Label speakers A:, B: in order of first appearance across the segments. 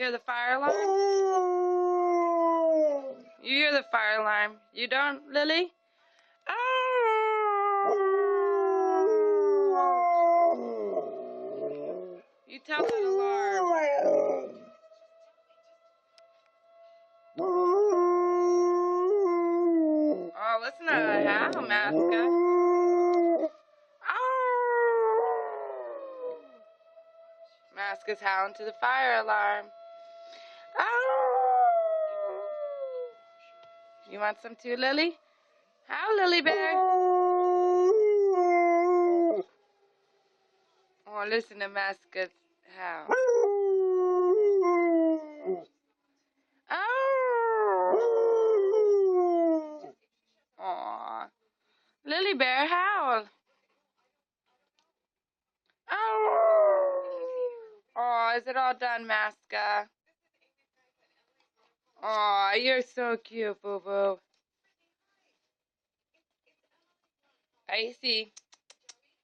A: hear the fire alarm? You hear the fire alarm. You don't, Lily? You tell that alarm. Oh, listen to that howl, Maska. Maska's howling to the fire alarm. You want some too, Lily? Howl, Lily Bear. Oh, listen to Maska's howl. Aw. Lily Bear, howl. Oh, is it all done, Maska? Oh, you're so cute, boo-boo. Icy.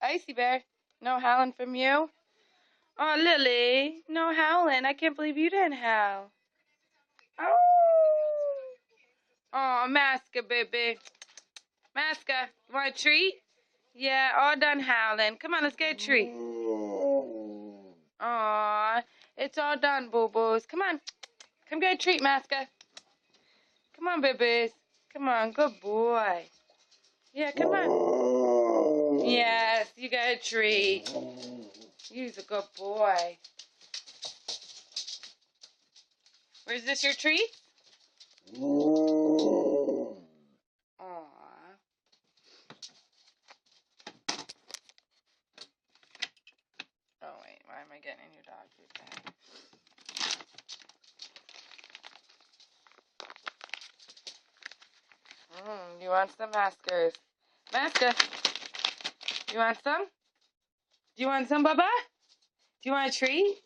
A: Icy Bear. No howling from you? Oh, Lily. No howling. I can't believe you didn't howl. Oh, Maska, baby. Maska, you want a treat? Yeah, all done howling. Come on, let's get a treat. Aw, it's all done, boo-boos. Come on. Come get a treat, Maska. Come on, babies. Come on, good boy. Yeah, come on. Yes, you got a treat. You're a good boy. Where's this your treat? Aww. Oh, wait. Why am I getting in your dog food bag? You want some Maskers? Maska, you want some? Do you want some, Bubba? Do you want a treat?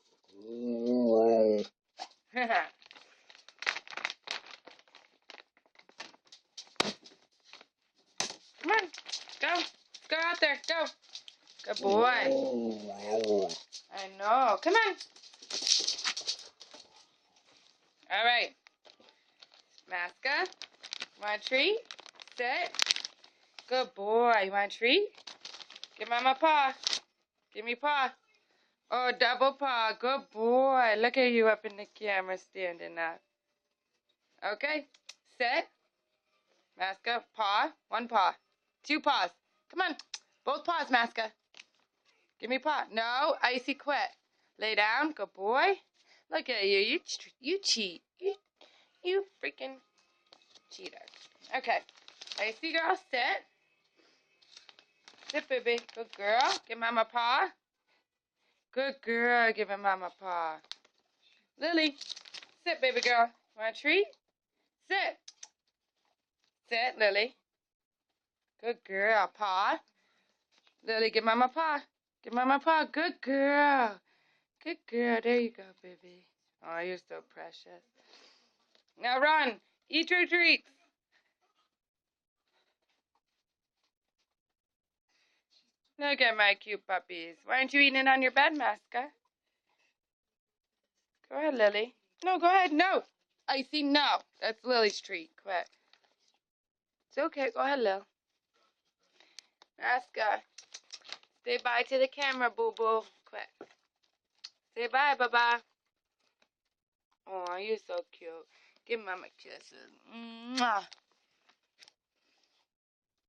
A: Come on, go. Go out there, go. Good boy. I know. Come on. All right. Maska, want a treat? Sit. Good boy. You want a treat? Give Mama a paw. Give me a paw. Oh, double paw. Good boy. Look at you up in the camera standing up. Okay. Sit. Maska, paw. One paw. Two paws. Come on. Both paws, Maska. Give me a paw. No, Icy quit. Lay down. Good boy. Look at you. You cheat. You freaking cheater. Okay. Icy girl, sit. Sit, baby. Good girl. Give Mama a paw. Good girl. Give him Mama a paw. Lily, sit, baby girl. Want a treat? Sit. Sit, Lily. Good girl. Paw. Lily, give Mama a paw. Give Mama a paw. Good girl. Good girl. There you go, baby. Oh, you're so precious. Now run. Eat your treats. Look at my cute puppies. Why aren't you eating it on your bed, Maska? Go ahead, Lily. No, go ahead. No. Icy, no. That's Lily's treat. Quit. It's okay. Go ahead, Lil. Maska. Say bye to the camera, boo-boo. Quit. Say bye, Baba. Oh, you're so cute. Give Mama kisses. Mwah.